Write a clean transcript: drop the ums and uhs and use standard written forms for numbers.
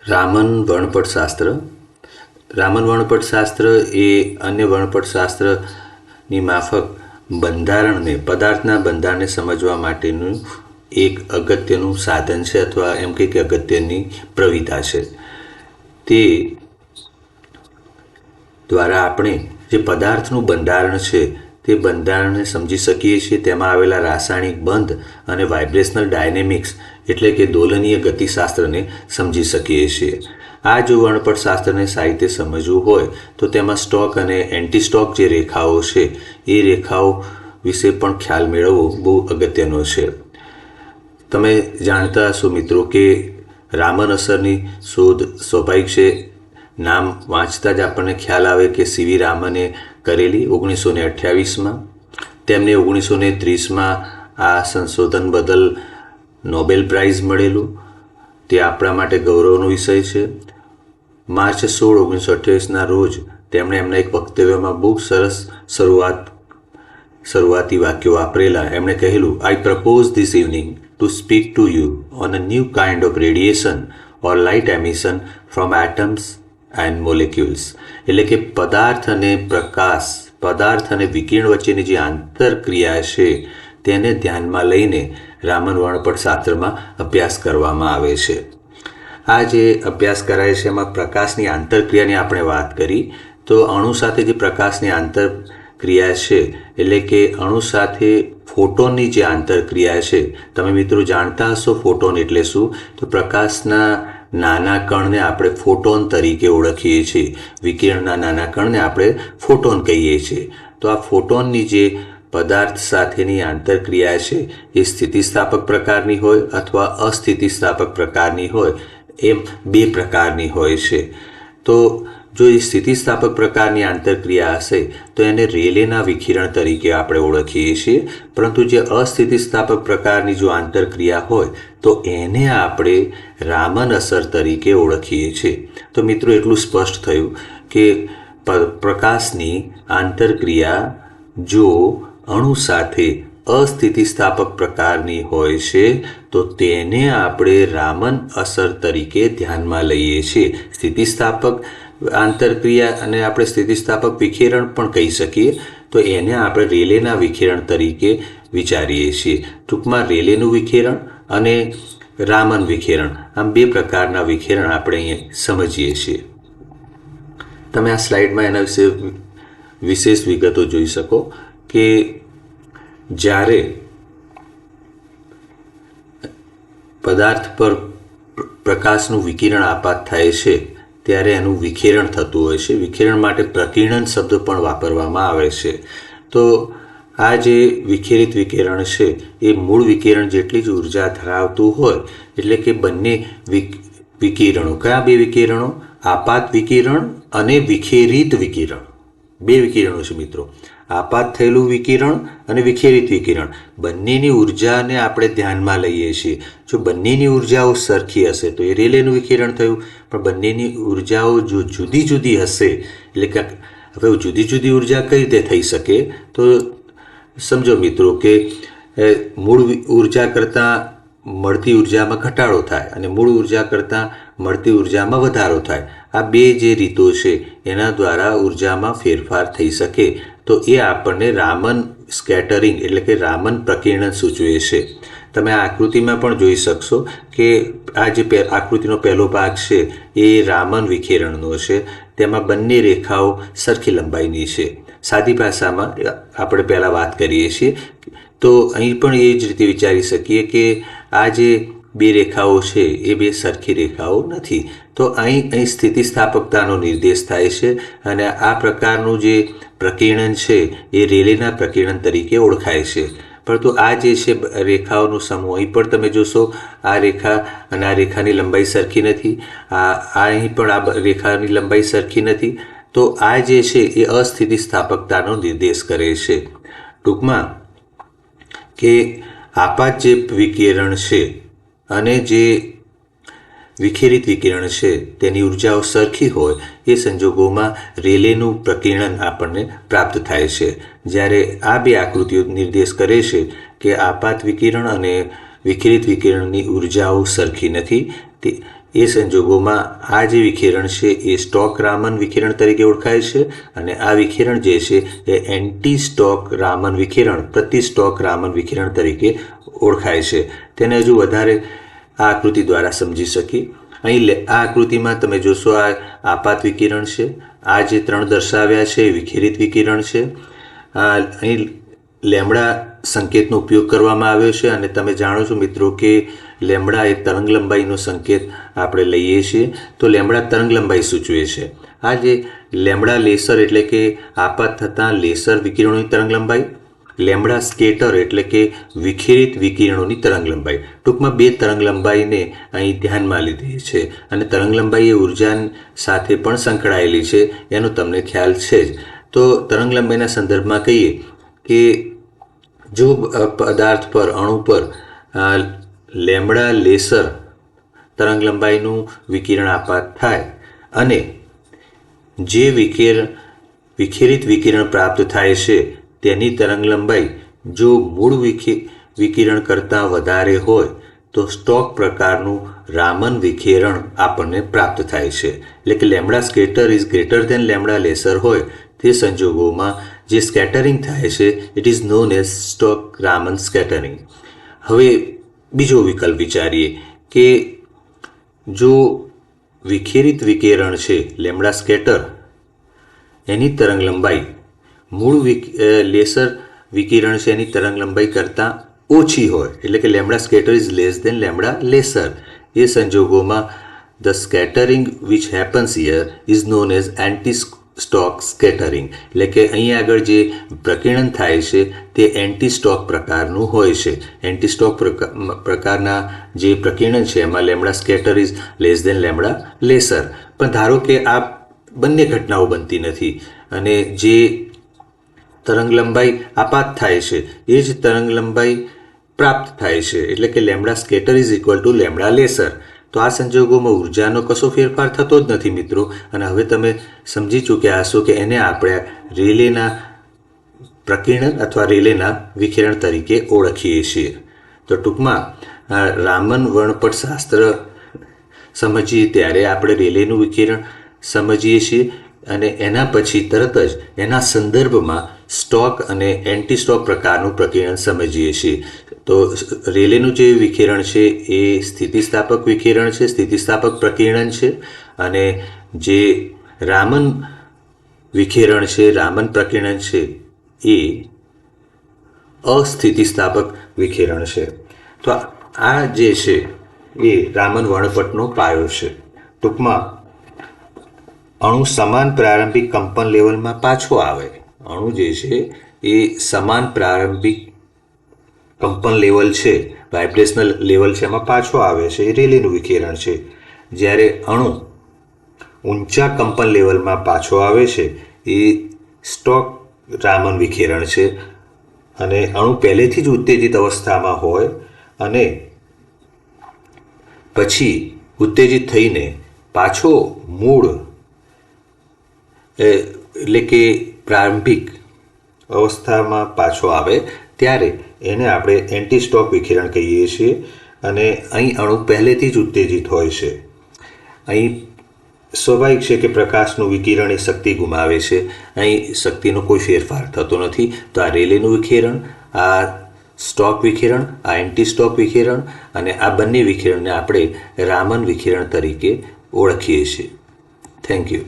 રામન વર્ણપટશાસ્ત્ર. રામન વર્ણપટશાસ્ત્ર એ અન્ય વર્ણપટશાસ્ત્રની માફક પદાર્થના બંધારણને સમજવા માટેનું એક અગત્યનું સાધન છે, અથવા એમ કે અગત્યની પ્રવિધા છે. તે દ્વારા આપણે જે પદાર્થનું બંધારણ છે તે બંધારણને સમજી શકીએ છીએ. તેમાં આવેલા રાસાયણિક બંધ અને વાઇબ્રેશનલ ડાયનેમિક્સ એટલે કે દોલનીય ગતિશાસ્ત્રને સમજી શકીએ છીએ. આ જો વર્ણપટશાસ્ત્રને સાહિત્ય સમજવું હોય તો તેમાં સ્ટોક અને એન્ટી સ્ટોક જે રેખાઓ છે એ રેખાઓ વિશે પણ ખ્યાલ મેળવવો બહુ અગત્યનો છે. તમે જાણતા હશો મિત્રો કે રામન અસરની શોધ સ્વાભાવિક છે. નામ વાંચતા જ આપણને ખ્યાલ આવે કે સીવી રામને કરેલી 1928માં. તેમને 1930માં આ સંશોધન બદલ નોબેલ પ્રાઇઝ મળેલું. તે આપણા માટે ગૌરવનો વિષય છે. માર્ચ 16, 1928ના રોજ તેમણે એમના એક વક્તવ્યમાં બહુ સરસ શરૂઆતી વાક્યો વાપરેલા. એમણે કહેલું, "I propose this evening to speak to you on a new kind of radiation or light emission from atoms and molecules." એટલે કે પદાર્થ અને વિકિરણ વચ્ચેની જે આંતરક્રિયા છે તેને ધ્યાનમાં લઈને રામન વર્ણપટશાસ્ત્રમાં અભ્યાસ કરવામાં આવે છે. આ જે અભ્યાસ કરાય છે એમાં પ્રકાશની આંતરક્રિયાની આપણે વાત કરી. તો અણુ સાથે જે પ્રકાશની આંતરક્રિયા છે એટલે કે અણુ સાથે ફોટોનની જે આંતરક્રિયા છે, તમે મિત્રો જાણતા હશો ફોટોન એટલે શું? તો પ્રકાશના નાના કણને આપણે ફોટોન તરીકે ઓળખીએ છીએ. વિકિરણના નાના કણને આપણે ફોટોન કહીએ છીએ. તો આ ફોટોનની જે પદાર્થ સાથેની આંતરક્રિયા છે એ સ્થિતિસ્થાપક પ્રકારની હોય અથવા અસ્થિતિસ્થાપક પ્રકારની હોય, એમ બે પ્રકારની હોય છે. તો જો એ સ્થિતિસ્થાપક પ્રકારની આંતરક્રિયા હશે તો એને રેલેના વિકિરણ તરીકે આપણે ઓળખીએ છીએ. પરંતુ જે અસ્થિતિસ્થાપક પ્રકારની જો આંતરક્રિયા હોય તો એને આપણે રામન અસર તરીકે ઓળખીએ છીએ. તો મિત્રો એટલું સ્પષ્ટ થયું કે પ્રકાશની આંતરક્રિયા જો અણુ સાથે અસ્થિતિસ્થાપક પ્રકારની હોય છે તો તેને આપણે રામન અસર તરીકે ધ્યાનમાં લઈએ છીએ. સ્થિતિસ્થાપક આંતરક્રિયા અને આપણે સ્થિતિસ્થાપક વિખેરણ પણ કહી શકીએ. તો એને આપણે રેલેના વિખેરણ તરીકે વિચારીએ છીએ. ટૂંકમાં રેલેનું વિખેરણ અને રામન વિખેરણ, આમ બે પ્રકારના વિખેરણ આપણે અહીંયા સમજીએ છીએ. તમે આ સ્લાઇડમાં એના વિશે વિશેષ વિગતો જોઈ શકો કે જ્યારે પદાર્થ પર પ્રકાશનું વિકિરણ આપાત થાય છે ત્યારે એનું વિખેરણ થતું હોય છે. વિખેરણ માટે પ્રકીર્ણન શબ્દ પણ વાપરવામાં આવે છે. તો આ જે વિખેરિત વિકિરણ છે એ મૂળ વિકિરણ જેટલી જ ઉર્જા ધરાવતું હોય. એટલે કે બંને વિકિરણો, કયા બે વિકિરણો? આપાત વિકિરણ અને વિખેરિત વિકિરણ. બે વિકિરણો છે મિત્રો. આપાત થયેલું વિકિરણ અને વિખેરિત વિકિરણ, બંનેની ઉર્જાને આપણે ધ્યાનમાં લઈએ છીએ. જો બંનેની ઉર્જાઓ સરખી હશે તો એ રેલેનું વિકિરણ થયું. પણ બંનેની ઉર્જાઓ જો જુદી જુદી હશે, એટલે કે હવે જુદી જુદી ઉર્જા કઈ રીતે થઈ શકે? તો સમજો મિત્રો કે મૂળ ઉર્જા કરતાં મળતી ઉર્જામાં ઘટાડો થાય અને મૂળ ઉર્જા કરતાં મળતી ઉર્જામાં વધારો થાય. આ બે જે રીતો છે એના દ્વારા ઉર્જામાં ફેરફાર થઈ શકે. તો એ આપણને રામન સ્કેટરિંગ એટલે કે રામન પ્રકીર્ણન સૂચવે છે. તમે આ આકૃતિમાં પણ જોઈ શકશો કે આ જે આકૃતિનો પહેલો ભાગ છે એ રામન વિખેરણનો છે. તેમાં બંને રેખાઓ સરખી લંબાઈની છે. સાદી ભાષામાં આપણે પહેલાં વાત કરીએ છીએ તો અહીં પણ એ જ રીતે વિચારી શકીએ કે આ જે બે રેખાઓ છે એ બે સરખી રેખાઓ નથી. તો અહીં સ્થિતિસ્થાપકતાનો નિર્દેશ થાય છે અને આ પ્રકારનું જે પ્રકીર્ણન છે એ રેલેના પ્રકીર્ણન તરીકે ઓળખાય છે. પરંતુ આ જે છે રેખાઓનો સમૂહ, અહીં પણ તમે જોશો આ રેખા અને આ રેખાની લંબાઈ સરખી નથી. અહીં પણ આ રેખાની લંબાઈ સરખી નથી. તો આ જે છે એ અસ્થિતિસ્થાપકતાનો નિર્દેશ કરે છે. ટૂંકમાં કે આપાત જે વિકિરણ છે અને જે વિખેરિત વિકિરણ છે તેની ઉર્જાઓ સરખી હોય એ સંજોગોમાં રેલેનું પ્રકીર્ણન આપણને પ્રાપ્ત થાય છે. જ્યારે આ બે આકૃતિઓ નિર્દેશ કરે છે કે આપાત વિકિરણ અને વિખેરિત વિકિરણની ઉર્જાઓ સરખી નથી. એ સંજોગોમાં આ જે વિખેરણ છે એ સ્ટોક રામન વિખેરણ તરીકે ઓળખાય છે અને આ વિખેરણ જે છે એ એન્ટી સ્ટોક રામન વિખેરણ પ્રતિ સ્ટોક રામન વિખેરણ તરીકે ઓળખાય છે. તેને હજુ વધારે આ આકૃતિ દ્વારા સમજી શકીએ. અહીં આ આકૃતિમાં તમે જોશો આ આપાત વિકિરણ છે. આ જે 3 દર્શાવ્યા છે એ વિખેરિત વિકિરણ છે. અહીં લેમ્બડા સંકેતનો ઉપયોગ કરવામાં આવ્યો છે અને તમે જાણો છો મિત્રો કે લેમ્બડા એ તરંગ લંબાઈનો સંકેત આપણે લઈએ છીએ. તો લેમ્બડા તરંગ લંબાઈ સૂચવે છે. આ જે લેમ્બડા લેસર એટલે કે આપાત થતાં લેસર વિકિરણોની તરંગ લંબાઈ, લેમ્બડા સ્કેટર એટલે કે વિખેરિત વિકિરણોની તરંગ લંબાઈ. ટૂંકમાં 2 તરંગ લંબાઈને અહીં ધ્યાનમાં લીધી છે અને તરંગ લંબાઈ એ ઉર્જા સાથે પણ સંકળાયેલી છે એનો તમને ખ્યાલ છે જ. તો તરંગ લંબાઈના સંદર્ભમાં કહીએ કે જો પદાર્થ પર અણુ પર લેમ્બડા લેસર તરંગ લંબાઈનું વિકિરણ આપાત થાય અને જે વિખેરિત વિકિરણ પ્રાપ્ત થાય છે તેની તરંગ લંબાઈ જો મૂળ વિકિરણ કરતાં વધારે હોય તો સ્ટોક પ્રકારનું રામન વિખેરણ આપણને પ્રાપ્ત થાય છે. એટલે કે lambda scatter is greater than lambda laser હોય તે સંજોગોમાં જે સ્કેટરિંગ થાય છે it is known as Stokes Raman scattering. હવે બીજો વિકલ્પ વિચારીએ કે જો વિખેરિત વિકિરણ છે લેમ્બડા સ્કેટર એની તરંગ લંબાઈ મૂળ લેસર વિકિરણ છે એની તરંગ લંબાઈ કરતાં ઓછી હોય, એટલે કે lambda scatter is less than lambda laser, એ સંજોગોમાં the scattering which happens here is known as anti stoke scattering. એટલે કે અહીં આગળ જે પ્રકીર્ણન થાય છે તે એન્ટી સ્ટોક પ્રકારનું હોય છે. એન્ટી સ્ટોક પ્રકારના જે પ્રકીર્ણન છે એમાં lambda scatter is less than lambda laser. પણ ધારો કે આ બંને ઘટનાઓ બનતી નથી અને જે તરંગ લંબાઈ આપાત થાય છે એ જ તરંગ લંબાઈ પ્રાપ્ત થાય છે, એટલે કે lambda scatter is equal to lambda laser. તો આ સંજોગોમાં ઉર્જાનો કશો ફેરફાર થતો જ નથી મિત્રો. અને હવે તમે સમજી ચૂક્યા હશો કે એને આપણે રેલેના પ્રકીર્ણન અથવા રેલેના વિખેરણ તરીકે ઓળખીએ છીએ. તો ટૂંકમાં રામન વર્ણપટ શાસ્ત્ર સમજીએ ત્યારે આપણે રેલેનું વિખેરણ સમજીએ છીએ અને એના પછી તરત જ એના સંદર્ભમાં સ્ટોક અને એન્ટી સ્ટોક પ્રકારનું પ્રકીર્ણન સમજીએ છીએ. તો રેલેનું જે વિખેરણ છે એ સ્થિતિસ્થાપક વિખેરણ છે, સ્થિતિસ્થાપક પ્રકીર્ણન છે અને જે રામન વિખેરણ છે, રામન પ્રકીર્ણન છે એ અસ્થિતિસ્થાપક વિખેરણ છે. તો આ જે છે એ રામન વર્ણપટનો પાયો છે. ટૂંકમાં અણુ સમાન પ્રારંભિક કંપન લેવલમાં પાછો આવે. અણુ જે છે એ સમાન પ્રારંભિક કંપન લેવલ છે, વાઇબ્રેશનલ લેવલ છે, એમાં પાછો આવે છે, એ રેલેનું વિખેરણ છે. જ્યારે અણુ ઊંચા કંપન લેવલમાં પાછો આવે છે એ સ્ટોક રામન વિખેરણ છે. અને અણુ પહેલેથી જ ઉત્તેજિત અવસ્થામાં હોય અને પછી ઉત્તેજિત થઈને પાછો મૂળ એટલે કે પ્રારંભિક અવસ્થામાં પાછો આવે ત્યારે એને આપણે એન્ટી સ્ટોક વિખેરણ કહીએ છીએ. અને અહીં અણુ પહેલેથી જ ઉત્તેજિત હોય છે. અહીં સ્વાભાવિક છે કે પ્રકાશનું વિકિરણ એ શક્તિ ગુમાવે છે. અહીં શક્તિનો કોઈ ફેરફાર થતો નથી. તો આ રેલેનું વિખેરણ, આ સ્ટોક વિખેરણ, આ એન્ટી સ્ટોક વિખેરણ અને આ બંને વિખેરણને આપણે રામન વિખેરણ તરીકે ઓળખીએ છીએ. Thank you.